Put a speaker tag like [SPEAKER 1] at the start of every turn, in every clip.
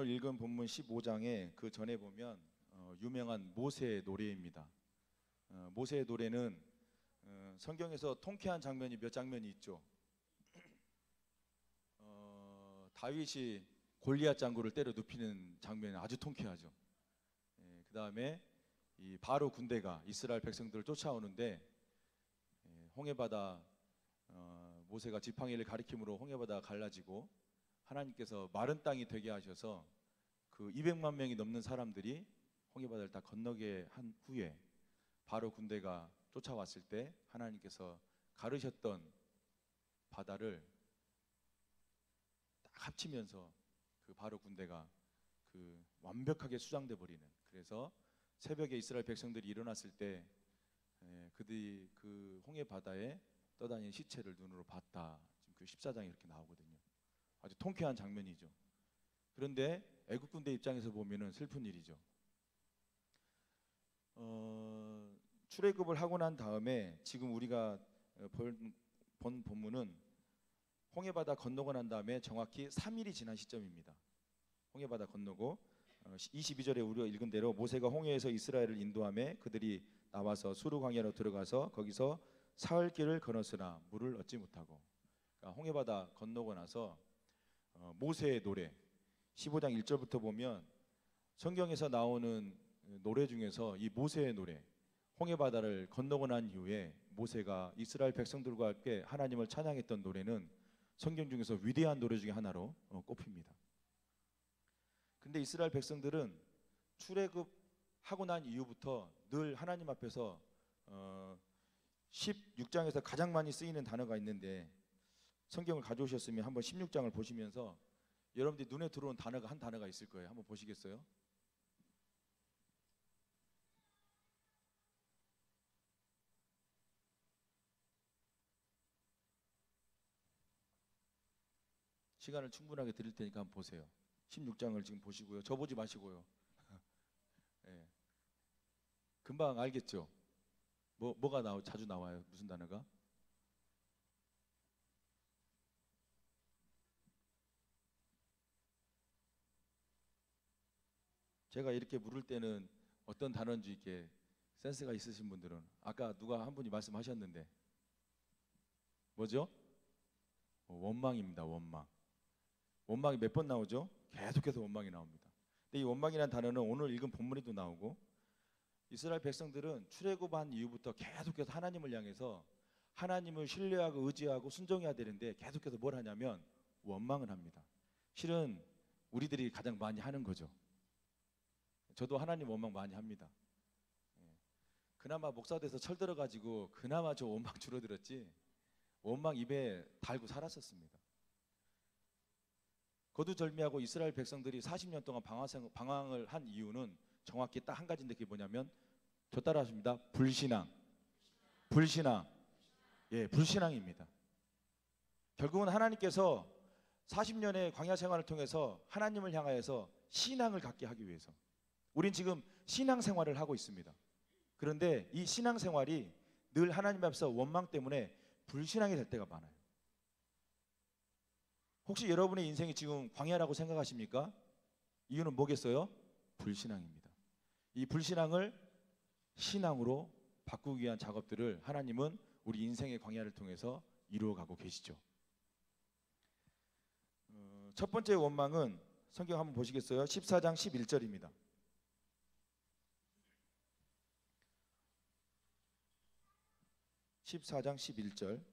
[SPEAKER 1] 오늘 읽은 본문 15장에 그 전에 보면 유명한 모세의 노래입니다. 모세의 노래는 성경에서 통쾌한 장면이 몇 장면이 있죠. 다윗이 골리앗 장구를 때려 눕히는 장면이 아주 통쾌하죠. 그 다음에 이 바로 군대가 이스라엘 백성들을 쫓아오는데 홍해바다 모세가 지팡이를 가리킴으로 홍해바다가 갈라지고 하나님께서 마른 땅이 되게 하셔서 그 200만 명이 넘는 사람들이 홍해바다를 다 건너게 한 후에 바로 군대가 쫓아왔을 때 하나님께서 가르셨던 바다를 딱 합치면서 그 바로 군대가 그 완벽하게 수장돼 버리는, 그래서 새벽에 이스라엘 백성들이 일어났을 때 그들이 그 홍해 바다에 떠다니는 시체를 눈으로 봤다. 지금 그 14장에 이렇게 나오거든요. 아주 통쾌한 장면이죠. 그런데 애국 군대 입장에서 보면은 슬픈 일이죠. 출애굽을 하고 난 다음에 지금 우리가 본 본문은 홍해 바다 건너고 난 다음에 정확히 3일이 지난 시점입니다. 홍해 바다 건너고 22절에 우리가 읽은 대로 모세가 홍해에서 이스라엘을 인도하며 그들이 나와서 수르 광야로 들어가서 거기서 사흘 길을 건넜으나 물을 얻지 못하고, 그러니까 홍해 바다 건너고 나서 모세의 노래 15장 1절부터 보면 성경에서 나오는 노래 중에서 이 모세의 노래, 홍해 바다를 건너고 난 이후에 모세가 이스라엘 백성들과 함께 하나님을 찬양했던 노래는 성경 중에서 위대한 노래 중에 하나로 꼽힙니다. 근데 이스라엘 백성들은 출애굽하고 난 이후부터 늘 하나님 앞에서 16장에서 가장 많이 쓰이는 단어가 있는데, 성경을 가져오셨으면 한번 16장을 보시면서 여러분들이 눈에 들어온 단어가 한 단어가 있을 거예요. 한번 보시겠어요? 시간을 충분하게 드릴 테니까 한번 보세요. 16장을 지금 보시고요. 저 보지 마시고요. 네. 금방 알겠죠? 뭐가 자주 나와요? 무슨 단어가? 제가 이렇게 물을 때는 어떤 단어인지 이렇게 센스가 있으신 분들은, 아까 누가 한 분이 말씀하셨는데 뭐죠? 원망입니다. 원망. 원망이 몇 번 나오죠? 계속해서 원망이 나옵니다. 근데 이 원망이라는 단어는 오늘 읽은 본문에도 나오고, 이스라엘 백성들은 출애굽한 이후부터 계속해서 하나님을 향해서 하나님을 신뢰하고 의지하고 순종해야 되는데 계속해서 뭘 하냐면 원망을 합니다. 실은 우리들이 가장 많이 하는 거죠. 저도 하나님 원망 많이 합니다. 그나마 목사 돼서 철들어가지고 그나마 저 원망 줄어들었지, 원망 입에 달고 살았었습니다. 거두절미하고 이스라엘 백성들이 40년 동안 방황을 한 이유는 정확히 딱 한 가지인데, 그게 뭐냐면, 저 따라 하십니다. 불신앙. 예, 불신앙입니다. 결국은 하나님께서 40년의 광야 생활을 통해서 하나님을 향하여서 신앙을 갖게 하기 위해서 우린 지금 신앙 생활을 하고 있습니다. 그런데 이 신앙 생활이 늘 하나님 앞에서 원망 때문에 불신앙이 될 때가 많아요. 혹시 여러분의 인생이 지금 광야라고 생각하십니까? 이유는 뭐겠어요? 불신앙입니다. 이 불신앙을 신앙으로 바꾸기 위한 작업들을 하나님은 우리 인생의 광야를 통해서 이루어가고 계시죠. 첫 번째 원망은 성경 한번 보시겠어요? 14장 11절입니다. 14장 11절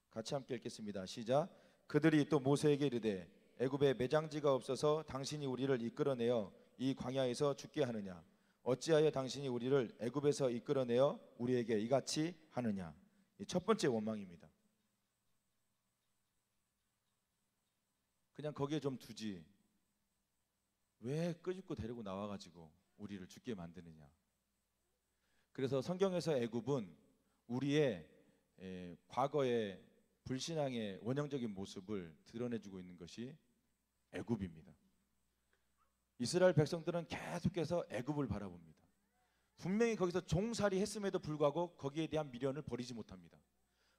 [SPEAKER 1] 같이 함께 읽겠습니다. 시작. 그들이 또 모세에게 이르되 애굽에 매장지가 없어서 당신이 우리를 이끌어내어 이 광야에서 죽게 하느냐? 어찌하여 당신이 우리를 애굽에서 이끌어내어 우리에게 이같이 하느냐? 이 첫 번째 원망입니다. 그냥 거기에 좀 두지 왜 끄집고 데리고 나와가지고 우리를 죽게 만드느냐? 그래서 성경에서 애굽은 우리의 과거의 불신앙의 원형적인 모습을 드러내주고 있는 것이 애굽입니다. 이스라엘 백성들은 계속해서 애굽을 바라봅니다. 분명히 거기서 종살이 했음에도 불구하고 거기에 대한 미련을 버리지 못합니다.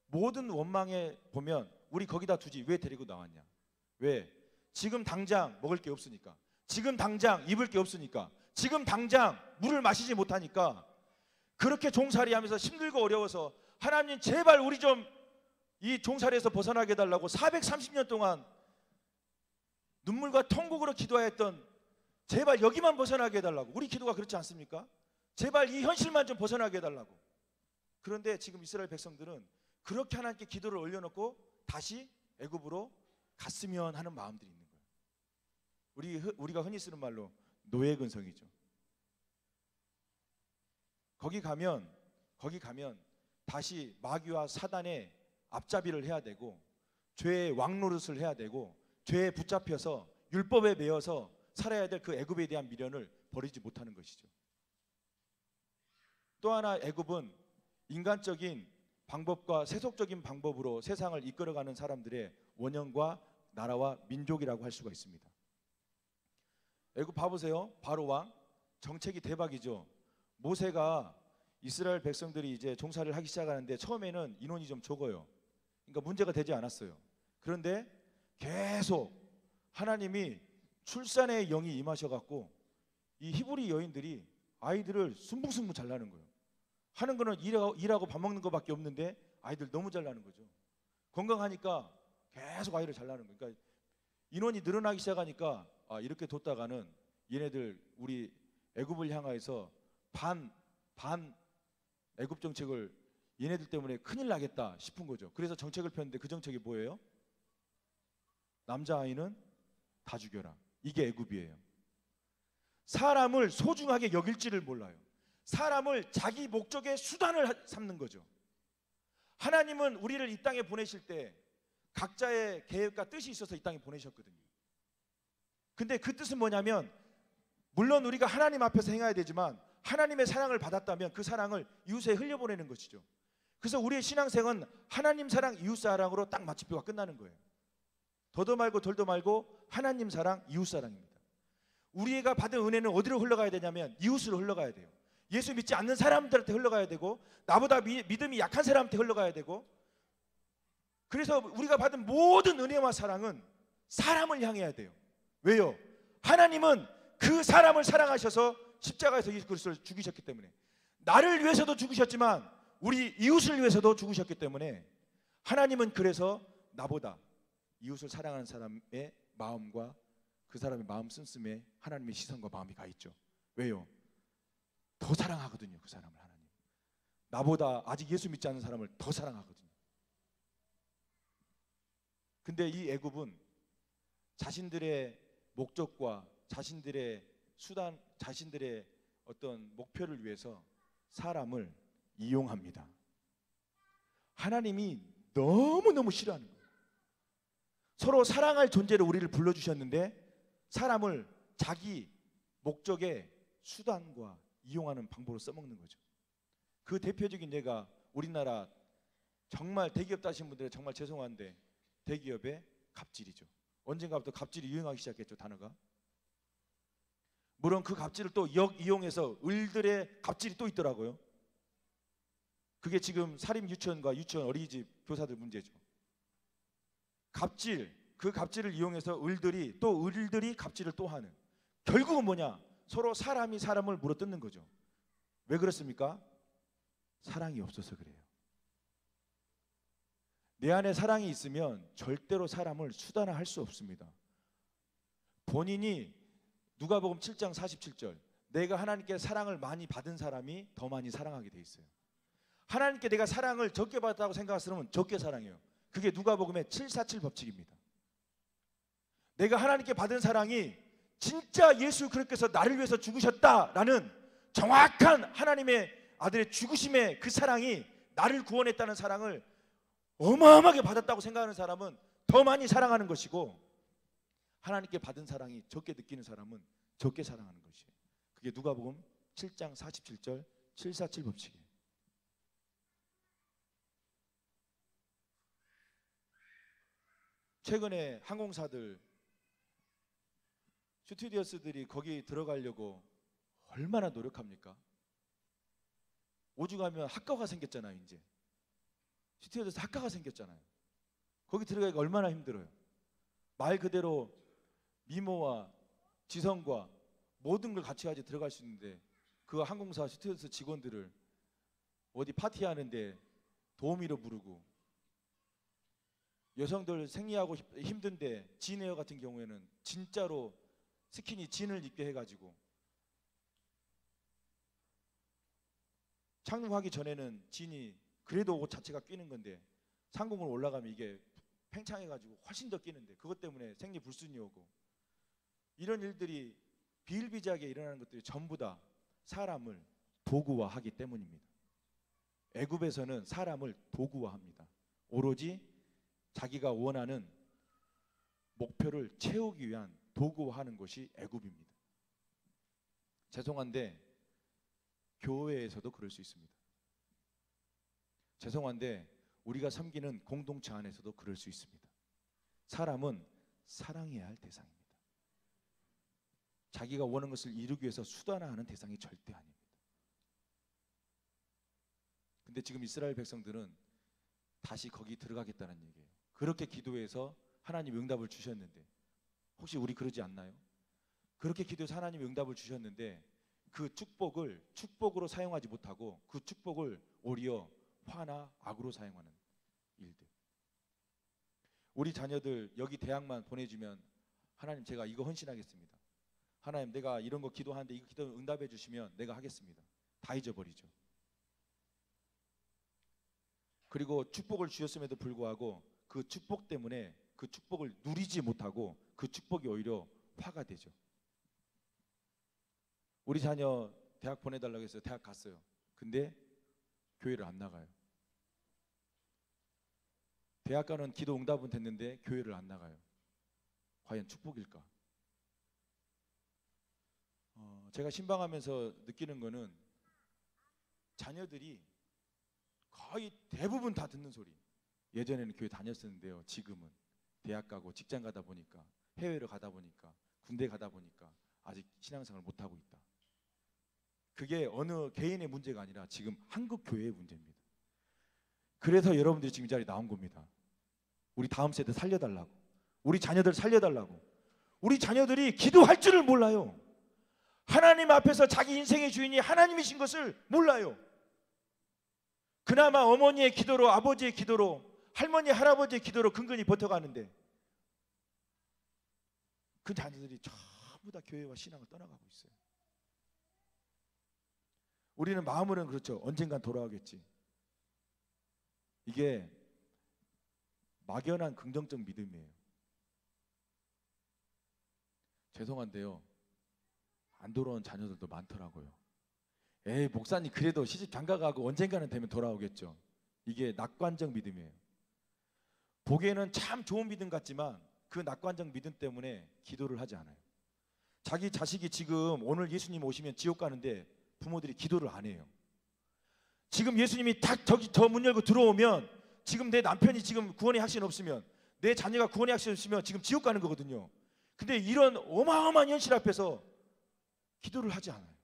[SPEAKER 1] 모든 원망에 보면 우리 거기다 두지 왜 데리고 나왔냐? 왜? 지금 당장 먹을 게 없으니까, 지금 당장 입을 게 없으니까, 지금 당장 물을 마시지 못하니까 그렇게 종살이 하면서 힘들고 어려워서 하나님 제발 우리 좀 이 종살이에서 벗어나게 해달라고 430년 동안 눈물과 통곡으로 기도했던, 제발 여기만 벗어나게 해달라고. 우리 기도가 그렇지 않습니까? 제발 이 현실만 좀 벗어나게 해달라고. 그런데 지금 이스라엘 백성들은 그렇게 하나님께 기도를 올려놓고 다시 애굽으로 갔으면 하는 마음들이 있는 거예요. 우리가 흔히 쓰는 말로 노예근성이죠. 거기 가면 다시 마귀와 사단의 앞잡이를 해야 되고, 죄의 왕노릇을 해야 되고, 죄에 붙잡혀서 율법에 매여서 살아야 될 그 애굽에 대한 미련을 버리지 못하는 것이죠. 또 하나, 애굽은 인간적인 방법과 세속적인 방법으로 세상을 이끌어가는 사람들의 원형과 나라와 민족이라고 할 수가 있습니다. 애굽 봐보세요. 바로 왕 정책이 대박이죠. 모세가 이스라엘 백성들이 이제 종살이를 하기 시작하는데 처음에는 인원이 좀 적어요. 그러니까 문제가 되지 않았어요. 그런데 계속 하나님이 출산의 영이 임하셔갖고 이 히브리 여인들이 아이들을 순붕순붕 잘 낳는 거예요. 하는 거는 일하고 밥 먹는 것밖에 없는데 아이들 너무 잘 낳는 거죠. 건강하니까 계속 아이를 잘 낳는 거예요. 그러니까 인원이 늘어나기 시작하니까 이렇게 뒀다가는 얘네들 우리 애굽을 향하여서 반 애굽 정책을 얘네들 때문에 큰일 나겠다 싶은 거죠. 그래서 정책을 폈는데 그 정책이 뭐예요? 남자아이는 다 죽여라. 이게 애굽이에요. 사람을 소중하게 여길지를 몰라요. 사람을 자기 목적의 수단을 삼는 거죠. 하나님은 우리를 이 땅에 보내실 때 각자의 계획과 뜻이 있어서 이 땅에 보내셨거든요. 근데 그 뜻은 뭐냐면, 물론 우리가 하나님 앞에서 행해야 되지만 하나님의 사랑을 받았다면 그 사랑을 이웃에 흘려보내는 것이죠. 그래서 우리의 신앙생은 하나님 사랑, 이웃 사랑으로 딱 마침표가 끝나는 거예요. 더도 말고 덜도 말고 하나님 사랑, 이웃 사랑입니다. 우리가 받은 은혜는 어디로 흘러가야 되냐면 이웃으로 흘러가야 돼요. 예수 믿지 않는 사람들한테 흘러가야 되고, 나보다 믿음이 약한 사람한테 흘러가야 되고, 그래서 우리가 받은 모든 은혜와 사랑은 사람을 향해야 돼요. 왜요? 하나님은 그 사람을 사랑하셔서 십자가에서 예수 그리스도를 죽이셨기 때문에, 나를 위해서도 죽으셨지만 우리 이웃을 위해서도 죽으셨기 때문에, 하나님은 그래서 나보다 이웃을 사랑하는 사람의 마음과 그 사람의 마음 씀씀에 하나님의 시선과 마음이 가 있죠. 왜요? 더 사랑하거든요. 그 사람을 하나님. 나보다 아직 예수 믿지 않는 사람을 더 사랑하거든요. 근데 이 애굽은 자신들의 목적과 자신들의 수단, 자신들의 어떤 목표를 위해서 사람을 이용합니다. 하나님이 너무너무 싫어하는 거예요. 서로 사랑할 존재로 우리를 불러주셨는데 사람을 자기 목적의 수단과 이용하는 방법으로 써먹는 거죠. 그 대표적인 예가 우리나라 정말 대기업 다신 분들은 정말 죄송한데 대기업의 갑질이죠. 언젠가부터 갑질이 유행하기 시작했죠, 단어가. 물론 그 갑질을 또 역이용해서 을들의 갑질이 또 있더라고요. 그게 지금 사립 유치원과 유치원 어린이집 교사들 문제죠. 갑질, 그 갑질을 이용해서 을들이 갑질을 또 하는. 결국은 뭐냐? 서로 사람이 사람을 물어뜯는 거죠. 왜 그렇습니까? 사랑이 없어서 그래요. 내 안에 사랑이 있으면 절대로 사람을 수단화할 수 없습니다. 본인이 누가복음 7장 47절, 내가 하나님께 사랑을 많이 받은 사람이 더 많이 사랑하게 돼 있어요. 하나님께 내가 사랑을 적게 받았다고 생각하시면 적게 사랑해요. 그게 누가복음의 747 법칙입니다. 내가 하나님께 받은 사랑이 진짜 예수 그리스도께서 나를 위해서 죽으셨다라는 정확한 하나님의 아들의 죽으심의 그 사랑이 나를 구원했다는 사랑을 어마어마하게 받았다고 생각하는 사람은 더 많이 사랑하는 것이고, 하나님께 받은 사랑이 적게 느끼는 사람은 적게 사랑하는 것이에요. 그게 누가복음 7장 47절 747 법칙이에요. 최근에 항공사들 스튜어디스들이 거기 들어가려고 얼마나 노력합니까? 오죽하면 학과가 생겼잖아요. 이제 스튜어디스 학과가 생겼잖아요. 거기 들어가기가 얼마나 힘들어요. 말 그대로 미모와 지성과 모든 걸 같이 가지고 들어갈 수 있는데 그 항공사 스튜어디스 직원들을 어디 파티하는데 도우미로 부르고, 여성들 생리하고 힘든데 진에어 같은 경우에는 진짜로 스키니 진을 입게 해가지고, 착륙하기 전에는 진이 그래도 옷 자체가 끼는 건데 상공으로 올라가면 이게 팽창해가지고 훨씬 더 끼는데, 그것 때문에 생리 불순이 오고, 이런 일들이 비일비재하게 일어나는 것들이 전부 다 사람을 도구화하기 때문입니다. 애굽에서는 사람을 도구화합니다. 오로지 자기가 원하는 목표를 채우기 위한 도구화하는 것이 애굽입니다. 죄송한데 교회에서도 그럴 수 있습니다. 죄송한데 우리가 섬기는 공동체 안에서도 그럴 수 있습니다. 사람은 사랑해야 할 대상입니다. 자기가 원하는 것을 이루기 위해서 수단화하는 대상이 절대 아닙니다. 근데 지금 이스라엘 백성들은 다시 거기 들어가겠다는 얘기예요. 그렇게 기도해서 하나님 응답을 주셨는데, 혹시 우리 그러지 않나요? 그렇게 기도해서 하나님 응답을 주셨는데 그 축복을 축복으로 사용하지 못하고 그 축복을 오히려 화나 악으로 사용하는 일들. 우리 자녀들 여기 대학만 보내주면 하나님 제가 이거 헌신하겠습니다. 하나님 내가 이런 거 기도하는데 이거 기도 응답해 주시면 내가 하겠습니다. 다 잊어버리죠. 그리고 축복을 주셨음에도 불구하고 그 축복 때문에 그 축복을 누리지 못하고 그 축복이 오히려 화가 되죠. 우리 자녀 대학 보내달라고 해서 대학 갔어요. 근데 교회를 안 나가요. 대학 가는 기도 응답은 됐는데 교회를 안 나가요. 과연 축복일까? 제가 신방하면서 느끼는 거는 자녀들이 거의 대부분 다 듣는 소리. 예전에는 교회 다녔었는데요. 지금은 대학 가고 직장 가다 보니까, 해외를 가다 보니까, 군대 가다 보니까 아직 신앙생활을 못하고 있다. 그게 어느 개인의 문제가 아니라 지금 한국 교회의 문제입니다. 그래서 여러분들이 지금 이 자리에 나온 겁니다. 우리 다음 세대 살려달라고, 우리 자녀들 살려달라고. 우리 자녀들이 기도할 줄을 몰라요. 하나님 앞에서 자기 인생의 주인이 하나님이신 것을 몰라요. 그나마 어머니의 기도로, 아버지의 기도로, 할머니, 할아버지의 기도로 근근히 버텨가는데 그 자녀들이 전부 다 교회와 신앙을 떠나가고 있어요. 우리는 마음으로는 그렇죠. 언젠간 돌아오겠지. 이게 막연한 긍정적 믿음이에요. 죄송한데요, 안 돌아온 자녀들도 많더라고요. 에이 목사님 그래도 시집 장가가고 언젠가는 되면 돌아오겠죠. 이게 낙관적 믿음이에요. 보기에는 참 좋은 믿음 같지만 그 낙관적 믿음 때문에 기도를 하지 않아요. 자기 자식이 지금 오늘 예수님 오시면 지옥 가는데 부모들이 기도를 안 해요. 지금 예수님이 딱 저기 저 문 열고 들어오면 지금 내 남편이 지금 구원의 확신 없으면, 내 자녀가 구원의 확신 없으면 지금 지옥 가는 거거든요. 근데 이런 어마어마한 현실 앞에서 기도를 하지 않아요.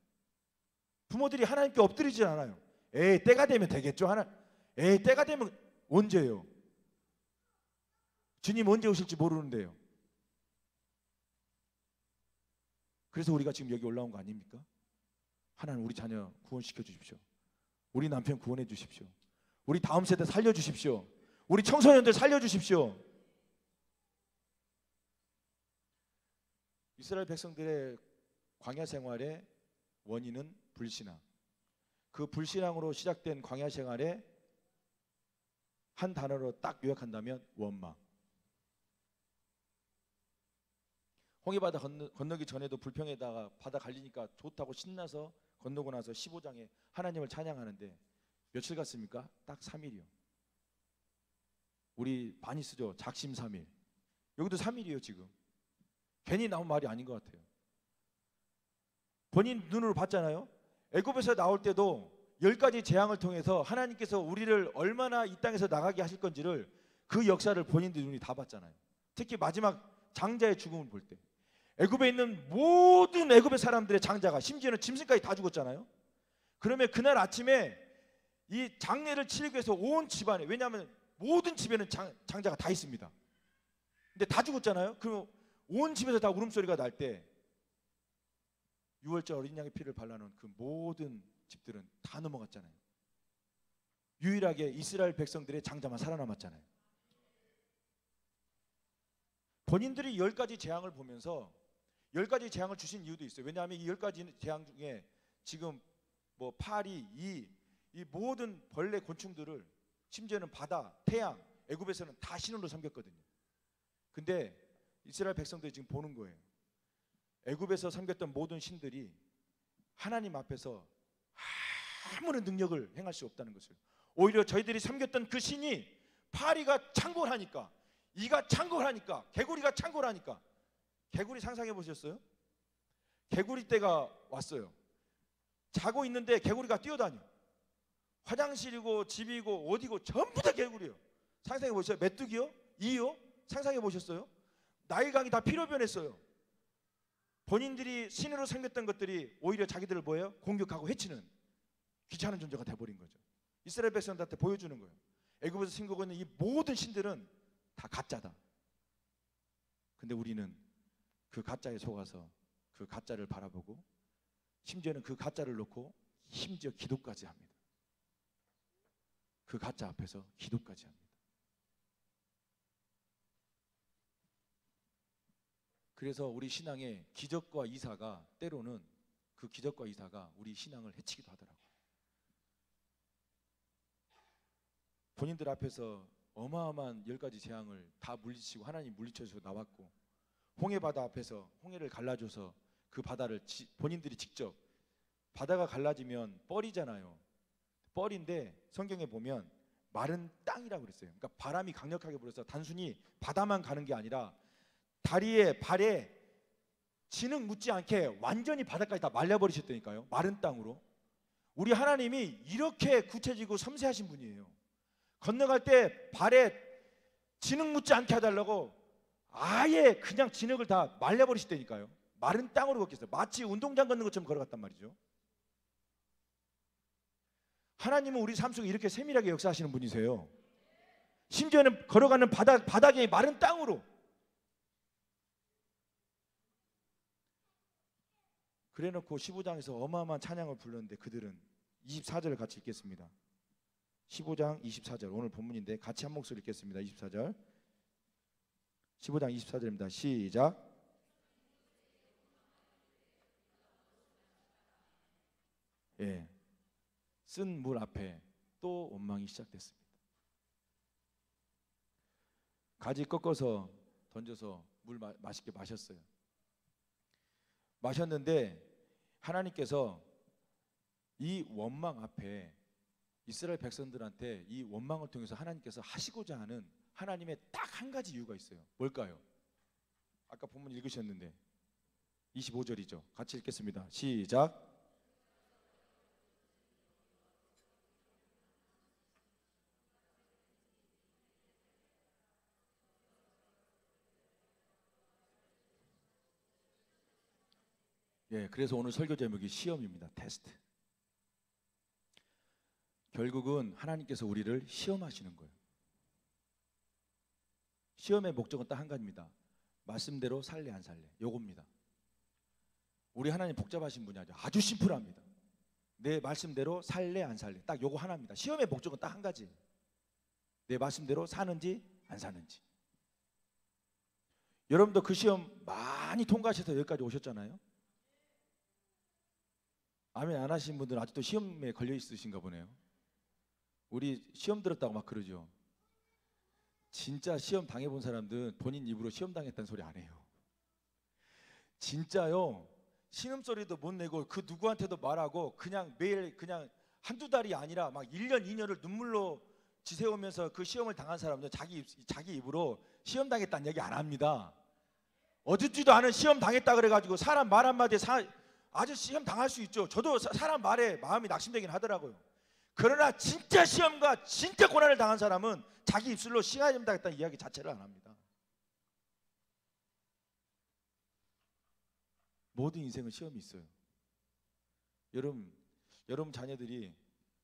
[SPEAKER 1] 부모들이 하나님께 엎드리지 않아요. 에이 때가 되면 되겠죠. 에이 때가 되면 언제요? 주님 언제 오실지 모르는데요. 그래서 우리가 지금 여기 올라온 거 아닙니까? 하나님 우리 자녀 구원시켜 주십시오. 우리 남편 구원해 주십시오. 우리 다음 세대 살려 주십시오. 우리 청소년들 살려 주십시오. 이스라엘 백성들의 광야 생활의 원인은 불신앙. 그 불신앙으로 시작된 광야 생활에 한 단어로 딱 요약한다면 원망. 홍해바다 건너기 전에도 불평에다가 바다 갈리니까 좋다고 신나서 건너고 나서 15장에 하나님을 찬양하는데 며칠 갔습니까? 딱 3일이요. 우리 많이 쓰죠. 작심 3일. 여기도 3일이에요 지금. 괜히 나온 말이 아닌 것 같아요. 본인 눈으로 봤잖아요. 애굽에서 나올 때도 10가지 재앙을 통해서 하나님께서 우리를 얼마나 이 땅에서 나가게 하실 건지를 그 역사를 본인들 눈이 다 봤잖아요. 특히 마지막 장자의 죽음을 볼 때 애굽에 있는 모든 애굽의 사람들의 장자가, 심지어는 짐승까지 다 죽었잖아요. 그러면 그날 아침에 이 장례를 치르기 위해서 온 집안에, 왜냐하면 모든 집에는 장자가 다 있습니다. 근데 다 죽었잖아요. 그럼 온 집에서 다 울음소리가 날 때 유월절 어린 양의 피를 발라놓은 그 모든 집들은 다 넘어갔잖아요. 유일하게 이스라엘 백성들의 장자만 살아남았잖아요. 본인들이 10가지 재앙을 보면서 10가지 재앙을 주신 이유도 있어요. 왜냐하면 이 10가지 재앙 중에 지금 뭐 파리, 이 모든 벌레 곤충들을, 심지어는 바다, 태양, 애굽에서는 다 신으로 섬겼거든요. 근데 이스라엘 백성들이 지금 보는 거예요. 애굽에서 섬겼던 모든 신들이 하나님 앞에서 아무런 능력을 행할 수 없다는 것을, 오히려 저희들이 섬겼던 그 신이 파리가 창궐하니까, 이가 창궐하니까, 개구리가 창궐하니까, 개구리 상상해 보셨어요? 개구리 때가 왔어요. 자고 있는데 개구리가 뛰어다녀. 화장실이고 집이고 어디고 전부 다 개구리예요. 상상해 보셨어요? 메뚜기요? 이요? 상상해 보셨어요? 나일강이 다 피로 변했어요. 본인들이 신으로 섬겼던 것들이 오히려 자기들을 뭐예요? 공격하고 해치는 귀찮은 존재가 돼버린 거죠. 이스라엘 백성들한테 보여주는 거예요. 애굽에서 섬기고 있는 이 모든 신들은 다 가짜다. 근데 우리는 그 가짜에 속아서 그 가짜를 바라보고, 심지어는 그 가짜를 놓고 심지어 기도까지 합니다. 그 가짜 앞에서 기도까지 합니다. 그래서 우리 신앙의 기적과 이사가, 때로는 그 기적과 이사가 우리 신앙을 해치기도 하더라고요. 본인들 앞에서 어마어마한 10가지 재앙을 다 물리치고 하나님 물리쳐서 나왔고, 홍해바다 앞에서 홍해를 갈라줘서 그 바다를 본인들이 직접, 바다가 갈라지면 뻘이잖아요. 뻘인데 성경에 보면 마른 땅이라고 그랬어요. 그러니까 바람이 강력하게 불어서 단순히 바다만 가는 게 아니라 다리에 발에 진흙 묻지 않게 완전히 바닥까지 다 말려버리셨다니까요. 마른 땅으로. 우리 하나님이 이렇게 구체지고 섬세하신 분이에요. 건너갈 때 발에 진흙 묻지 않게 해달라고 아예 그냥 진흙을 다 말려버리셨다니까요. 마른 땅으로 걷겠어요. 마치 운동장 걷는 것처럼 걸어갔단 말이죠. 하나님은 우리 삶 속에 이렇게 세밀하게 역사하시는 분이세요. 심지어는 걸어가는 바닥에 마른 땅으로. 그래놓고 15장에서 어마어마한 찬양을 불렀는데 그들은, 24절을 같이 읽겠습니다. 15장 24절, 오늘 본문인데 같이 한 목소리 읽겠습니다. 24절, 15장 24절입니다. 시작. 예, 쓴 물 앞에 또 원망이 시작됐습니다. 가지 꺾어서 던져서 물 맛있게 마셨어요. 마셨는데 하나님께서 이 원망 앞에 이스라엘 백성들한테 이 원망을 통해서 하나님께서 하시고자 하는 하나님의 딱 한 가지 이유가 있어요. 뭘까요? 아까 본문 읽으셨는데 25절이죠. 같이 읽겠습니다. 시작. 예, 그래서 오늘 설교 제목이 시험입니다. 테스트. 결국은 하나님께서 우리를 시험하시는 거예요. 시험의 목적은 딱 한 가지입니다. 말씀대로 살래 안 살래, 요겁니다. 우리 하나님 복잡하신 분이 아주 심플합니다. 내 말씀대로 살래 안 살래, 딱 요거 하나입니다. 시험의 목적은 딱 한 가지. 내 말씀대로 사는지 안 사는지. 여러분도 그 시험 많이 통과하셔서 여기까지 오셨잖아요. 아멘 안 하신 분들은 아직도 시험에 걸려 있으신가 보네요. 우리 시험 들었다고 막 그러죠. 진짜 시험 당해본 사람들은 본인 입으로 시험 당했다는 소리 안 해요. 진짜요. 신음소리도 못 내고 그 누구한테도 말하고 그냥 매일 그냥 한두 달이 아니라 막 1년 2년을 눈물로 지새우면서 그 시험을 당한 사람들 자기 입으로 시험 당했다는 얘기 안 합니다. 어듣지도 않은 시험 당했다 그래가지고 사람 말 한마디에 아주 시험 당할 수 있죠. 저도 사람 말에 마음이 낙심되긴 하더라고요. 그러나 진짜 시험과 진짜 고난을 당한 사람은 자기 입술로 시험 당했다는 이야기 자체를 안 합니다. 모든 인생은 시험이 있어요. 여러분 자녀들이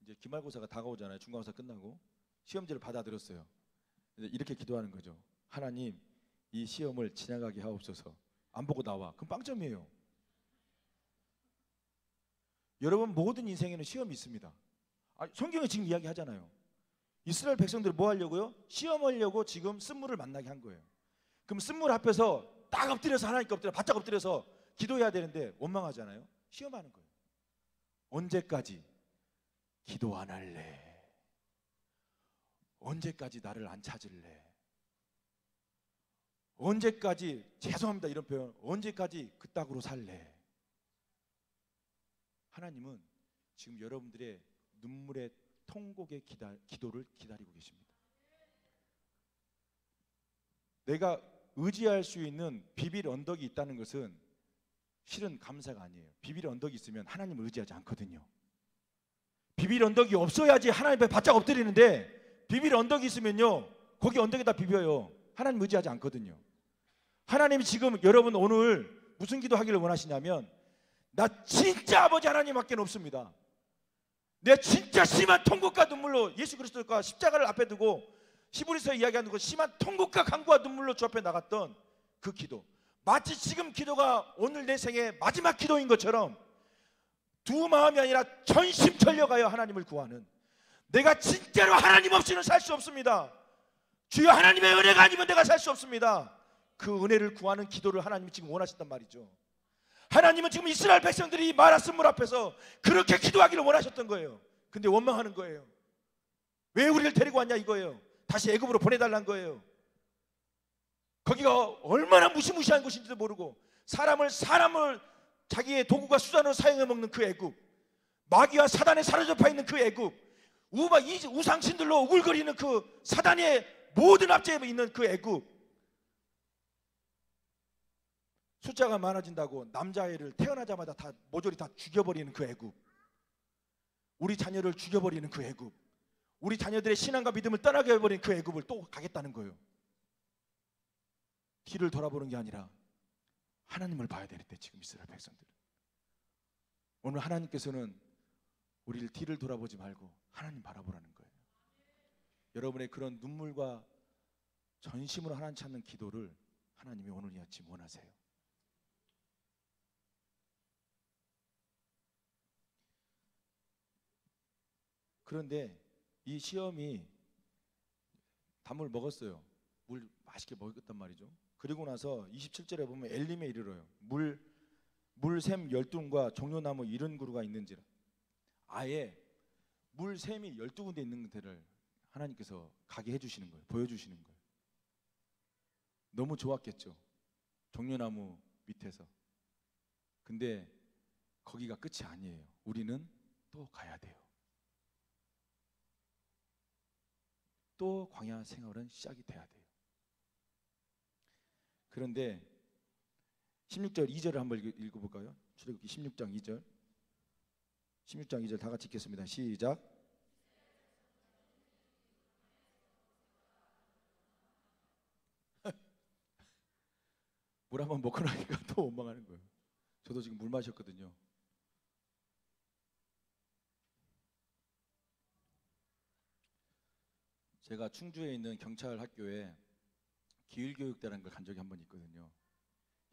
[SPEAKER 1] 이제 기말고사가 다가오잖아요. 중간고사 끝나고 시험지를 받아들였어요. 이렇게 기도하는 거죠. 하나님, 이 시험을 지나가게 하옵소서. 안 보고 나와. 그럼 빵점이에요. 여러분, 모든 인생에는 시험이 있습니다. 성경에 지금 이야기하잖아요. 이스라엘 백성들 뭐 하려고요? 시험하려고 지금 쓴물을 만나게 한 거예요. 그럼 쓴물 앞에서 딱 엎드려서, 하나님께 엎드려 바짝 엎드려서 기도해야 되는데 원망하잖아요. 시험하는 거예요. 언제까지 기도 안 할래? 언제까지 나를 안 찾을래? 언제까지, 죄송합니다 이런 표현, 언제까지 그따구로 살래? 하나님은 지금 여러분들의 눈물의 통곡의 기도를 기다리고 계십니다. 내가 의지할 수 있는 비빌 언덕이 있다는 것은 실은 감사가 아니에요. 비빌 언덕이 있으면 하나님을 의지하지 않거든요. 비빌 언덕이 없어야지 하나님 앞에 바짝 엎드리는데, 비빌 언덕이 있으면요 거기 언덕에다 비벼요. 하나님 의지하지 않거든요. 하나님이 지금 여러분 오늘 무슨 기도하기를 원하시냐면, 나 진짜 아버지 하나님밖에 없습니다. 내 진짜 심한 통곡과 눈물로 예수 그리스도가 십자가를 앞에 두고 히브리서 이야기하는 그 심한 통곡과 간구와 눈물로 주 앞에 나갔던 그 기도, 마치 지금 기도가 오늘 내 생의 마지막 기도인 것처럼 두 마음이 아니라 전심전력하여 하나님을 구하는, 내가 진짜로 하나님 없이는 살 수 없습니다. 주여 하나님의 은혜가 아니면 내가 살 수 없습니다. 그 은혜를 구하는 기도를 하나님이 지금 원하신단 말이죠. 하나님은 지금 이스라엘 백성들이 마라 쓴물 앞에서 그렇게 기도하기를 원하셨던 거예요. 근데 원망하는 거예요. 왜 우리를 데리고 왔냐 이거예요. 다시 애굽으로 보내달라는 거예요. 거기가 얼마나 무시무시한 곳인지도 모르고, 사람을 자기의 도구가 수단으로 사용해 먹는 그 애굽, 마귀와 사단에 사로잡혀 있는 그 애굽, 우상신들로 우글거리는 그 사단의 모든 압제에 있는 그 애굽, 숫자가 많아진다고 남자애를 태어나자마자 다 모조리 다 죽여버리는 그 애굽, 우리 자녀를 죽여버리는 그 애굽, 우리 자녀들의 신앙과 믿음을 떠나게 해버린 그 애굽을 또 가겠다는 거예요. 뒤를 돌아보는 게 아니라 하나님을 봐야 될 때, 지금 이스라엘 백성들은 오늘 하나님께서는 우리를 뒤를 돌아보지 말고 하나님 바라보라는 거예요. 여러분의 그런 눈물과 전심으로 하나님 찾는 기도를 하나님이 오늘 이 아침 원하세요. 그런데 이 시험이 단물 먹었어요. 물 맛있게 먹었단 말이죠. 그리고 나서 27절에 보면 엘림에 이르러요. 물샘 12군과 종려나무 70그루가 있는지라. 아예 물샘이 12군데 있는 데를 하나님께서 가게 해주시는 거예요. 보여주시는 거예요. 너무 좋았겠죠. 종려나무 밑에서. 근데 거기가 끝이 아니에요. 우리는 또 가야 돼요. 또 광야 생활은 시작이 돼야 돼요. 그런데 16절 2절을 한번 읽어볼까요? 출애굽기 16장 2절. 16장 2절 다 같이 읽겠습니다. 시작. 물 한번 먹고 나니까 또 원망하는 거예요. 저도 지금 물 마셨거든요. 제가 충주에 있는 경찰 학교에 기율교육대라는 걸 간 적이 한 번 있거든요.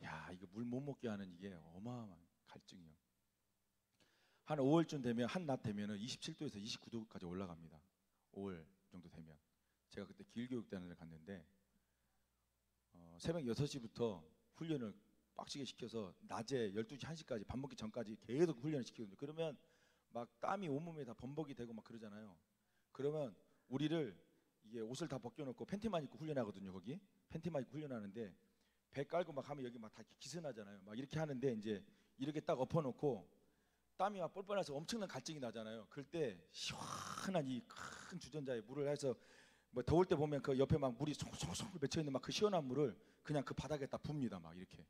[SPEAKER 1] 야, 이거 물 못 먹게 하는 이게 어마어마한 갈증이요. 한 5월쯤 되면, 한낮 되면은 27도에서 29도까지 올라갑니다. 5월 정도 되면. 제가 그때 기율교육대를 갔는데 새벽 6시부터 훈련을 빡시게 시켜서 낮에 12시 1시까지 밥 먹기 전까지 계속 훈련을 시키거든요. 그러면 막 땀이 온몸에 다 범벅이 되고 막 그러잖아요. 그러면 우리를 이게 옷을 다 벗겨놓고 팬티만 입고 훈련하거든요. 거기 팬티만 입고 훈련하는데 배 깔고 막 하면 여기 막 다 기스나잖아요. 막 이렇게 하는데 이제 이렇게 딱 엎어놓고 땀이 막 뻘뻘나서 엄청난 갈증이 나잖아요. 그럴 때 시원한 이 큰 주전자에 물을 해서, 뭐 더울 때 보면 그 옆에 막 물이 송송송 맺혀 있는 막 그 시원한 물을 그냥 그 바닥에다 붓니다. 막 이렇게.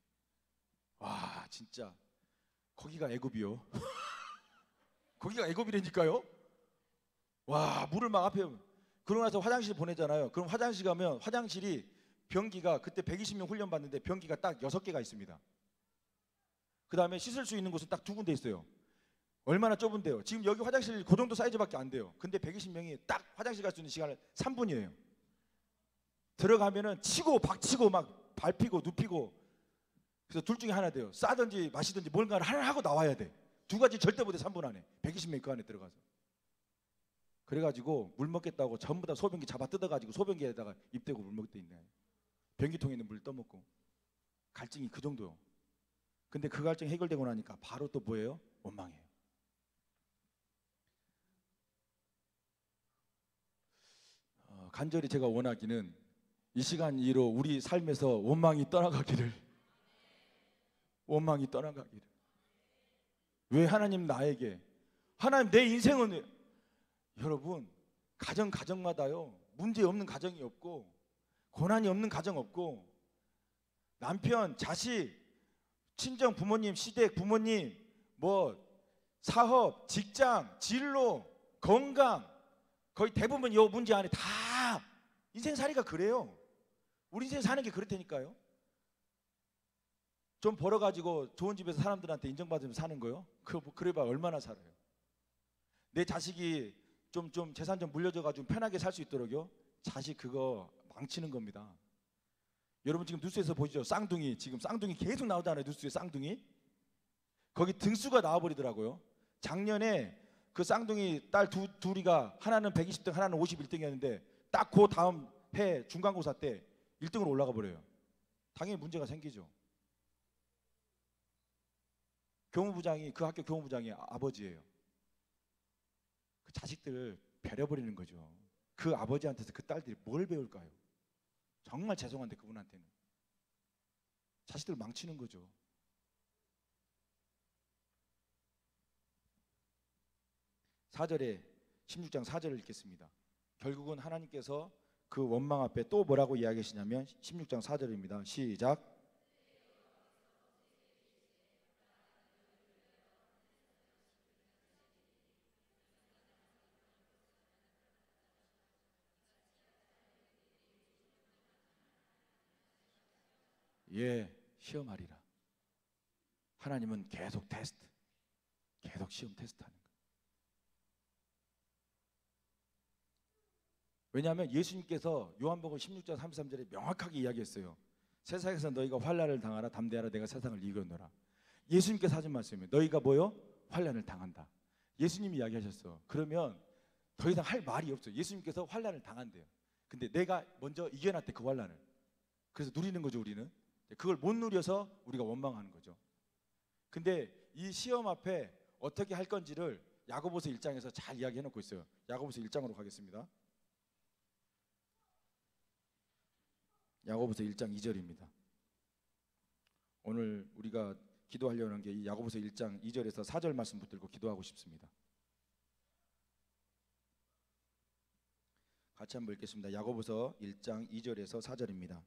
[SPEAKER 1] 와, 진짜 거기가 애굽이요. 거기가 애굽이라니까요. 와, 물을 막 앞에. 그러고 나서 화장실 보내잖아요. 그럼 화장실 가면 화장실이 변기가, 그때 120명 훈련 받는데 변기가 딱 6개가 있습니다. 그 다음에 씻을 수 있는 곳은 딱 2군데 있어요. 얼마나 좁은데요. 지금 여기 화장실 그 정도 사이즈밖에 안 돼요. 근데 120명이 딱 화장실 갈 수 있는 시간을 3분이에요. 들어가면은 치고 박치고 막 밟히고 눕히고. 그래서 둘 중에 하나 돼요. 싸든지 마시든지 뭔가를 하나 하고 나와야 돼. 두 가지 절대 못해. 3분 안에 120명 그 안에 들어가서. 그래가지고 물 먹겠다고 전부 다 소변기 잡아 뜯어가지고 소변기에다가 입 대고 물 먹대 있네. 변기통에 있는 물 떠먹고. 갈증이 그 정도요. 근데 그 갈증 해결되고 나니까 바로 또 뭐예요? 원망해요. 간절히 제가 원하기는 이 시간 이로 우리 삶에서 원망이 떠나가기를. 원망이 떠나가기를. 왜 하나님 나에게, 하나님 내 인생은, 여러분 가정마다요 문제 없는 가정이 없고 고난이 없는 가정 없고, 남편, 자식, 친정 부모님, 시댁 부모님, 뭐 사업, 직장, 진로, 건강, 거의 대부분 이 문제 안에 다 인생살이가 그래요. 우리 인생 사는 게 그렇다니까요. 좀 벌어가지고 좋은 집에서 사람들한테 인정받으면서 사는 거요? 그래봐 얼마나 살아요. 내 자식이 좀 재산 좀 물려줘가지고 편하게 살 수 있도록요. 자식 그거 망치는 겁니다. 여러분 지금 뉴스에서 보시죠. 쌍둥이, 지금 쌍둥이 계속 나오잖아요. 뉴스에 쌍둥이. 거기 등수가 나와버리더라고요. 작년에 그 쌍둥이 딸 둘이가 하나는 120등 하나는 51등이었는데 딱 그 다음 해 중간고사 때 1등으로 올라가 버려요. 당연히 문제가 생기죠. 교무부장이, 그 학교 교무부장이 아버지예요. 그 자식들을 배려버리는 거죠. 그 아버지한테서 그 딸들이 뭘 배울까요? 정말 죄송한데 그분한테는 자식들 망치는 거죠. (4절에) 16장 4절을 읽겠습니다. 결국은 하나님께서 그 원망 앞에 또 뭐라고 이야기하시냐면 16장 4절입니다. 시작. 예, 시험하리라. 하나님은 계속 테스트, 계속 시험 테스트하는 거예요. 왜냐하면 예수님께서 요한복음 16장 33절에 명확하게 이야기했어요. 세상에서 너희가 환난을 당하라. 담대하라. 내가 세상을 이겼노라. 예수님께서 하신 말씀이에요. 너희가 뭐요? 환난을 당한다. 예수님이 이야기하셨어. 그러면 더 이상 할 말이 없어요. 예수님께서 환난을 당한대요. 근데 내가 먼저 이겨놨대 그 환난을. 그래서 누리는 거죠. 우리는 그걸 못 누려서 우리가 원망하는 거죠. 근데 이 시험 앞에 어떻게 할 건지를 야고보서 1장에서 잘 이야기해 놓고 있어요. 야고보서 1장으로 가겠습니다. 야고보서 1장 2절입니다. 오늘 우리가 기도하려는 게 이 야고보서 1장 2절에서 4절 말씀 붙들고 기도하고 싶습니다. 같이 한번 읽겠습니다. 야고보서 1장 2절에서 4절입니다.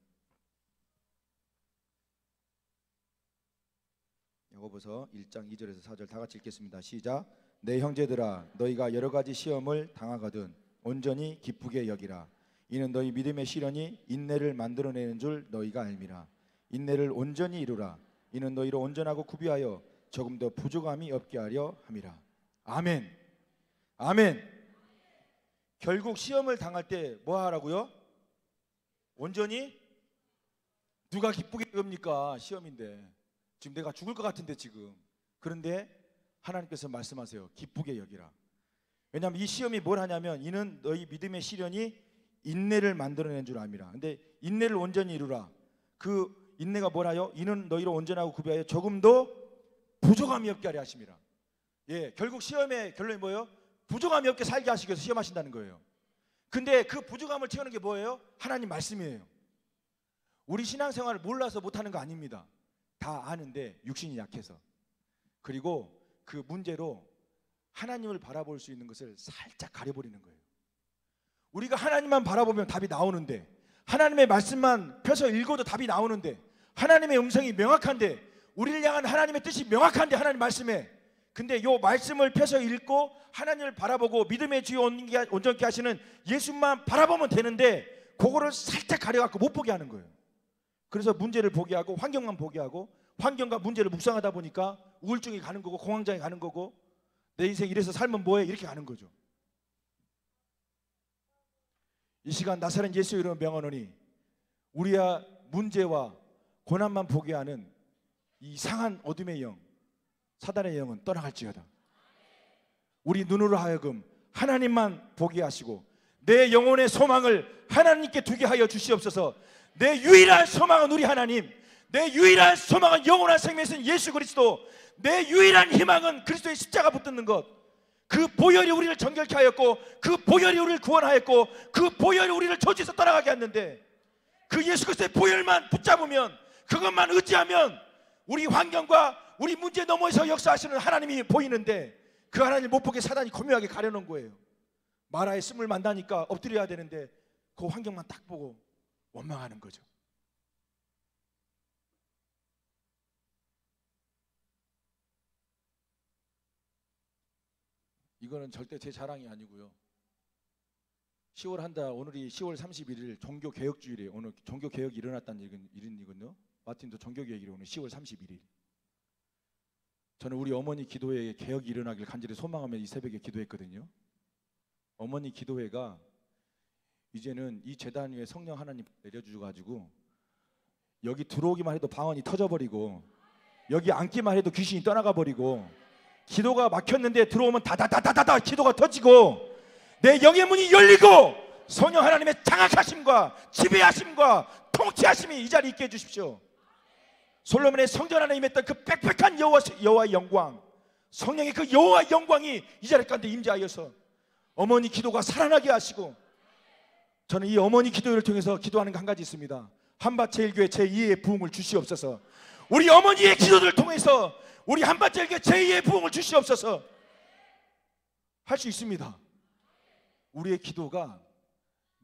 [SPEAKER 1] 야고보서 1장 2절에서 4절 다 같이 읽겠습니다. 시작. 내 형제들아 너희가 여러 가지 시험을 당하거든 온전히 기쁘게 여기라. 이는 너희 믿음의 시련이 인내를 만들어내는 줄 너희가 알미라. 인내를 온전히 이루라. 이는 너희로 온전하고 구비하여 조금 더 부족함이 없게 하려 함이라. 아멘. 아멘. 결국 시험을 당할 때 뭐 하라고요? 온전히. 누가 기쁘게 여깁니까? 시험인데 지금 내가 죽을 것 같은데 지금. 그런데 하나님께서 말씀하세요. 기쁘게 여기라. 왜냐하면 이 시험이 뭘 하냐면 이는 너희 믿음의 시련이 인내를 만들어낸 줄 압니다. 근데 인내를 온전히 이루라. 그 인내가 뭐라요? 이는 너희로 온전하고 구비하여 조금도 부족함이 없게 하려 하심이라. 예, 결국 시험의 결론이 뭐예요? 부족함이 없게 살게 하시기 위해서 시험하신다는 거예요. 근데 그 부족함을 채우는 게 뭐예요? 하나님 말씀이에요. 우리 신앙생활을 몰라서 못하는 거 아닙니다. 다 아는데 육신이 약해서. 그리고 그 문제로 하나님을 바라볼 수 있는 것을 살짝 가려버리는 거예요. 우리가 하나님만 바라보면 답이 나오는데, 하나님의 말씀만 펴서 읽어도 답이 나오는데, 하나님의 음성이 명확한데, 우리를 향한 하나님의 뜻이 명확한데 하나님 말씀에, 근데 요 말씀을 펴서 읽고 하나님을 바라보고 믿음의 주여 온전케 하시는 예수만 바라보면 되는데 그거를 살짝 가려갖고 못 보게 하는 거예요. 그래서 문제를 보게 하고 환경만 보게 하고 환경과 문제를 묵상하다 보니까 우울증이 가는 거고 공황장애 가는 거고 내 인생 이래서 살면 뭐해 이렇게 가는 거죠. 이 시간 나사렛 예수 이름으로 명하노니 우리의 문제와 고난만 보게 하는 이 이상한 어둠의 영, 사단의 영은 떠나갈지어다. 우리 눈으로 하여금 하나님만 보게 하시고 내 영혼의 소망을 하나님께 두게 하여 주시옵소서. 내 유일한 소망은 우리 하나님, 내 유일한 소망은 영원한 생명이신 예수 그리스도, 내 유일한 희망은 그리스도의 십자가 붙드는 것. 그 보혈이 우리를 정결케 하였고, 그 보혈이 우리를 구원하였고, 그 보혈이 우리를 저주에서 떠나가게 했는데, 그 예수 그리스도의 보혈만 붙잡으면, 그것만 의지하면 우리 환경과 우리 문제 너머에서 역사하시는 하나님이 보이는데, 그 하나님을 못 보게 사단이 고묘하게 가려놓은 거예요. 마라의 쓴물 만나니까 엎드려야 되는데 그 환경만 딱 보고 원망하는 거죠. 이거는 절대 제 자랑이 아니고요. 10월 한달, 오늘이 10월 31일 종교개혁주일이에요. 오늘 종교개혁이 일어났다는 일이거든요. 마틴도 종교개혁이 오늘 10월 31일. 저는 우리 어머니 기도회에 개혁이 일어나길 간절히 소망하며 이 새벽에 기도했거든요. 어머니 기도회가 이제는 이 제단 위에 성령 하나님 내려주셔가지고 여기 들어오기만 해도 방언이 터져버리고 여기 앉기만 해도 귀신이 떠나가 버리고 기도가 막혔는데 들어오면 다다다다다다 기도가 터지고 내 영의 문이 열리고 성령 하나님의 장악하심과 지배하심과 통치하심이 이 자리에 있게 해주십시오. 솔로몬의 성전 안에 임했던 그 빽빽한 여호와의 영광, 성령의 그 여호와의 영광이 이 자리 가운데 임재하여서 어머니 기도가 살아나게 하시고, 저는 이 어머니 기도를 통해서 기도하는 게 한 가지 있습니다. 한밭제일교회 제2의 부흥을 주시옵소서. 우리 어머니의 기도를 통해서 우리 한밭제일교회 제2의 부흥을 주시옵소서. 할 수 있습니다. 우리의 기도가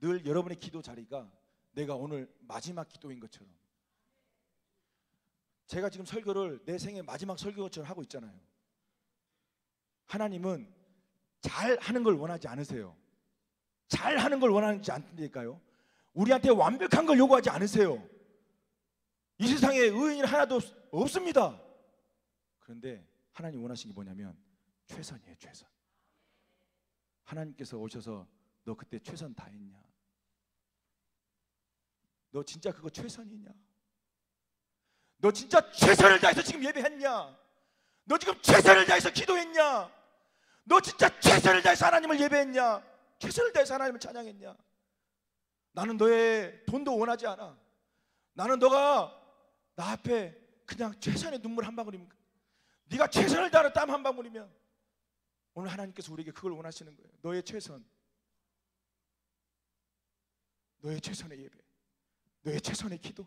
[SPEAKER 1] 늘 여러분의 기도 자리가 내가 오늘 마지막 기도인 것처럼, 제가 지금 설교를 내 생애 마지막 설교처럼 하고 있잖아요. 하나님은 잘하는 걸 원하지 않으세요. 잘하는 걸 원하지 않으니까요. 우리한테 완벽한 걸 요구하지 않으세요. 이 세상에 의인이 하나도 없습니다. 그런데 하나님 원하시는 게 뭐냐면 최선이에요. 최선. 하나님께서 오셔서 너 그때 최선 다했냐? 너 진짜 그거 최선이냐? 너 진짜 최선을 다해서 지금 예배했냐? 너 지금 최선을 다해서 기도했냐? 너 진짜 최선을 다해서 하나님을 예배했냐? 최선을 다해서 하나님을 찬양했냐? 나는 너의 돈도 원하지 않아. 나는 너가 나 앞에 그냥 최선의 눈물 한 방울이면, 네가 최선을 다하는 땀 한 방울이면, 오늘 하나님께서 우리에게 그걸 원하시는 거예요. 너의 최선, 너의 최선의 예배, 너의 최선의 기도.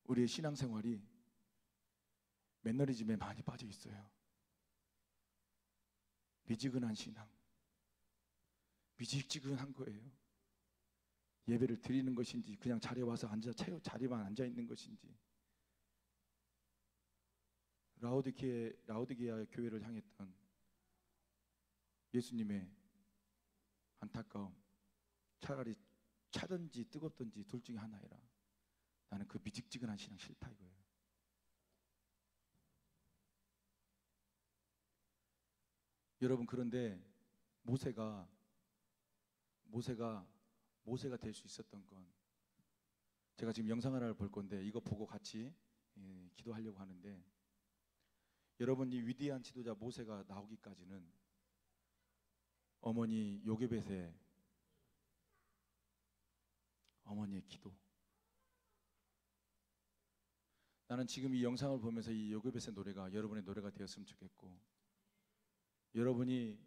[SPEAKER 1] 우리의 신앙생활이 매너리즘에 많이 빠져 있어요. 미지근한 신앙, 미지근한 거예요. 예배를 드리는 것인지 그냥 자리에 와서 자리만 앉아 있는 것인지. 라오디게아 교회를 향했던 예수님의 안타까움, 차라리 차든지 뜨겁든지 둘 중에 하나이라. 나는 그 미직지근한 신앙 싫다 이거예요. 여러분, 그런데 모세가 될 수 있었던 건, 제가 지금 영상 하나를 볼 건데 이거 보고 같이 기도하려고 하는데, 여러분, 이 위대한 지도자 모세가 나오기까지는 어머니 요게벳의 어머니의 기도. 나는 지금 이 영상을 보면서 이 요게벳의 노래가 여러분의 노래가 되었으면 좋겠고, 여러분이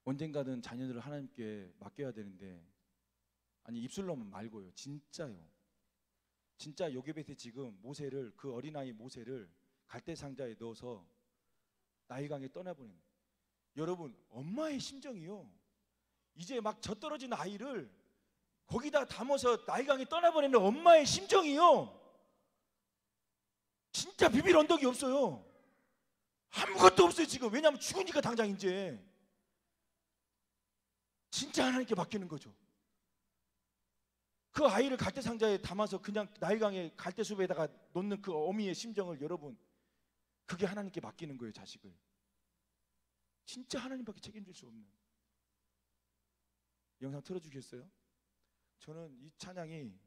[SPEAKER 1] 언젠가는 자녀들을 하나님께 맡겨야 되는데, 아니 입술로만 말고요, 진짜요. 진짜 요게벳이 지금 모세를, 그 어린아이 모세를 갈대 상자에 넣어서 나일강에 떠나보낸, 여러분 엄마의 심정이요. 이제 막 젖떨어진 아이를 거기다 담아서 나일강에 떠나보내는 엄마의 심정이요. 진짜 비빌 언덕이 없어요. 아무것도 없어요 지금. 왜냐하면 죽으니까 당장 이제 진짜 하나님께 맡기는 거죠. 그 아이를 갈대 상자에 담아서 그냥 나일강에 갈대숲에다가 놓는 그 어미의 심정을, 여러분, 그게 하나님께 맡기는 거예요. 자식을 진짜 하나님밖에 책임질 수 없는. 영상 틀어주겠어요? 저는 이 찬양이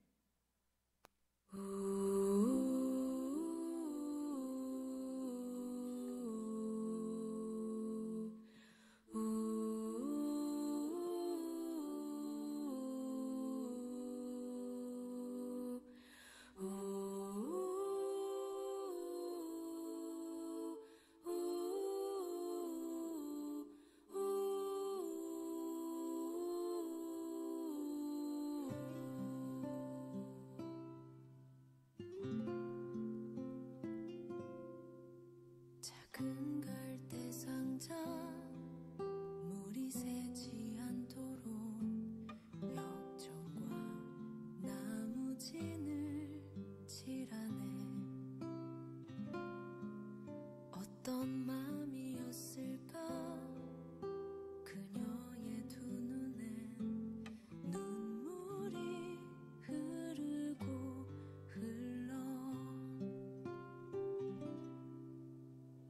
[SPEAKER 2] 작은 갈대 상자 물이 새지 않도록 역청과 나무진을 칠하네. 어떤 마음이었을까 그녀의 두 눈엔 눈물이 흐르고 흘러.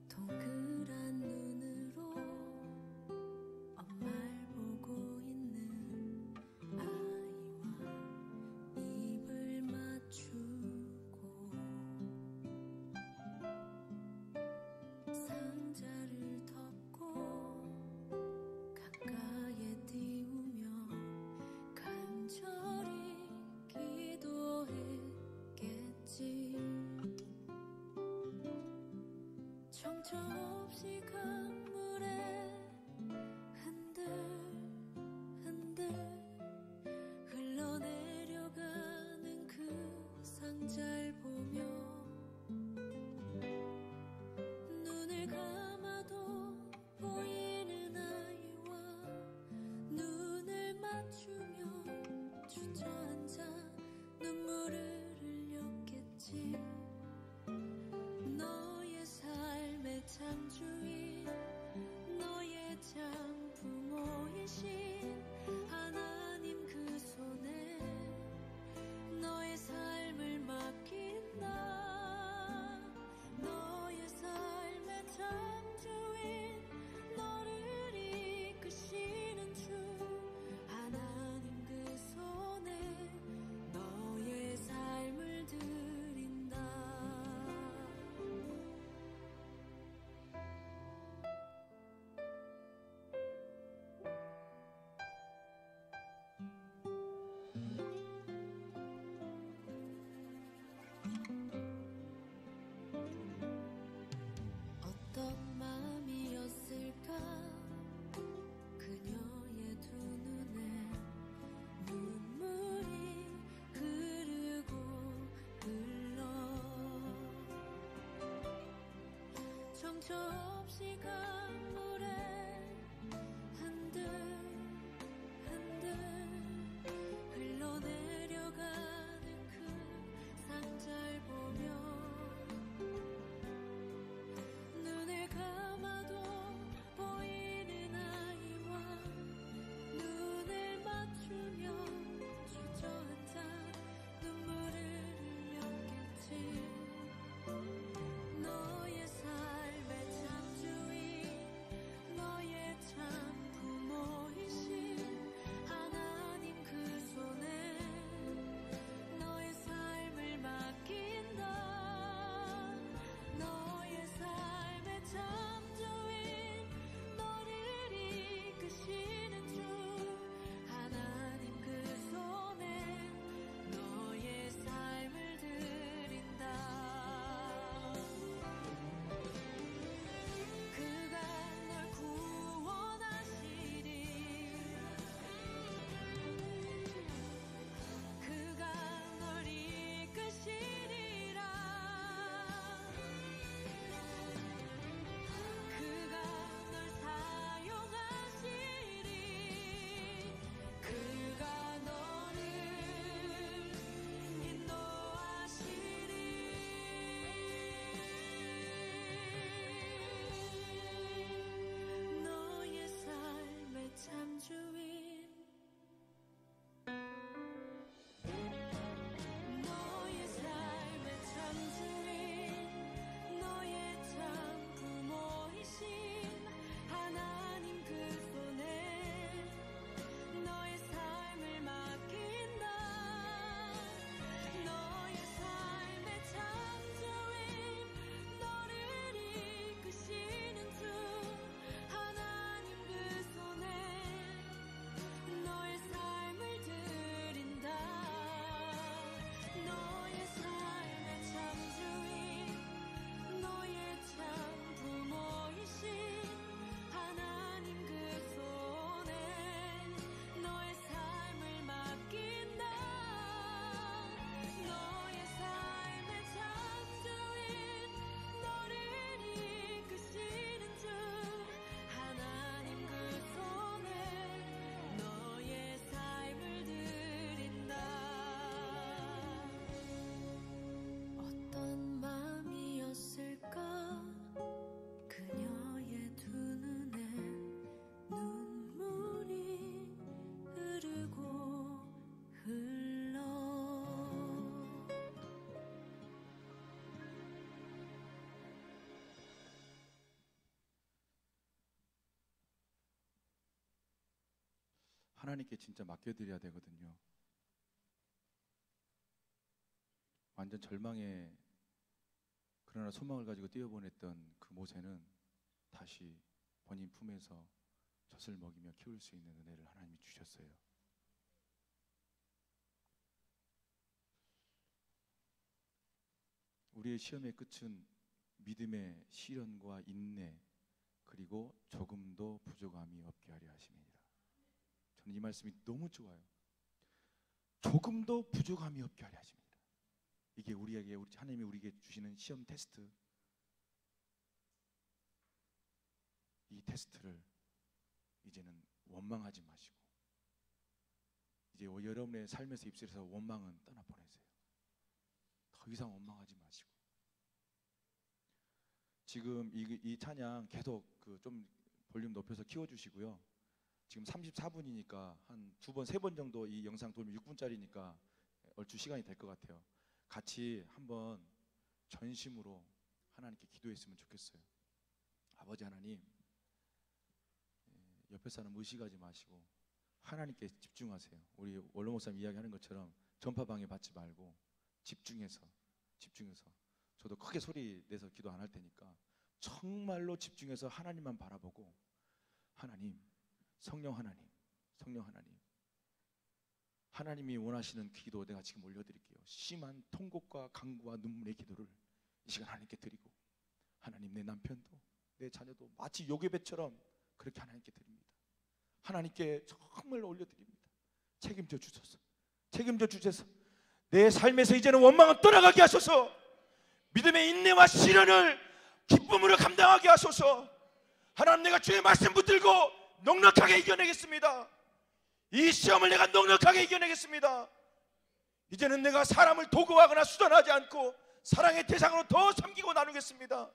[SPEAKER 2] 동그란 눈으로 엄마를 보고 있는 아이와 입을 맞추고 상자를 덮고 가까이에 띄우며 간절히 기도했겠지. 정처 없이 강물에 흔들흔들 흘러내려가는 그 상자를 보며 눈을 감아도 보이는 아이와 눈을 맞추며 주저앉아 눈물을 흘렸겠지. 너의 삶의 창조인 너의 장부모이신 하나님 그 손에 너의 삶을 맡긴다. 너의 삶의 창조인 너를 이끄시는 주 하나님 그 손에 너의 삶을 드린다. 어떤 마음이었을까 그녀의 두 눈에 눈물이 흐르고 흘러. 정처 없이 강물에 흔들흔들 흘러내려가는 그 상자를 보며 눈을 감아도 보이는 아이와 눈을 맞추며 주저앉아 눈물을 흘렸겠지. 너의 삶의 창조인
[SPEAKER 1] 하나님께 진짜 맡겨드려야 되거든요. 완전 절망에 그러나 소망을 가지고 뛰어보냈던 그 모세는 다시 본인 품에서 젖을 먹이며 키울 수 있는 은혜를 하나님이 주셨어요. 우리의 시험의 끝은 믿음의 시련과 인내 그리고 조금도 부족함이 없게 하려 하심이니라. 저는 이 말씀이 너무 좋아요. 조금도 부족함이 없게 하려 하십니다. 이게 우리에게 하나님이 우리에게 주시는 시험 테스트. 이 테스트를 이제는 원망하지 마시고 이제 여러분의 삶에서 입술에서 원망은 떠나보내세요. 더 이상 원망하지 마시고 지금 이 찬양 계속 좀 볼륨 높여서 키워주시고요. 지금 34분이니까 한 2번, 3번 정도 이 영상 돌면 6분짜리니까 얼추 시간이 될 것 같아요. 같이 한번 전심으로 하나님께 기도했으면 좋겠어요. 아버지 하나님, 옆에 사람 의식하지 마시고 하나님께 집중하세요. 우리 원로 목사님 이야기하는 것처럼 전파방해 받지 말고 집중해서 저도 크게 소리 내서 기도 안 할 테니까 정말로 집중해서 하나님만 바라보고 하나님, 성령 하나님 하나님이 원하시는 기도 내가 지금 올려드릴게요. 심한 통곡과 간구와 눈물의 기도를 이 시간 하나님께 드리고 하나님 내 남편도 내 자녀도 마치 요괴배처럼 그렇게 하나님께 드립니다. 하나님께 정말 올려드립니다. 책임져 주셔서 내 삶에서 이제는 원망은 떠나가게 하소서. 믿음의 인내와 시련을 기쁨으로 감당하게 하소서. 하나님 내가 주의 말씀 붙들고 넉넉하게 이겨내겠습니다. 이 시험을 내가 넉넉하게 이겨내겠습니다. 이제는 내가 사람을 도구하거나 수단하지 않고 사랑의 대상으로 더 섬기고 나누겠습니다.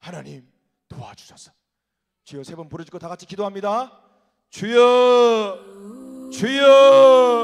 [SPEAKER 1] 하나님 도와주소서. 주여 3번 부르짖고 다 같이 기도합니다. 주여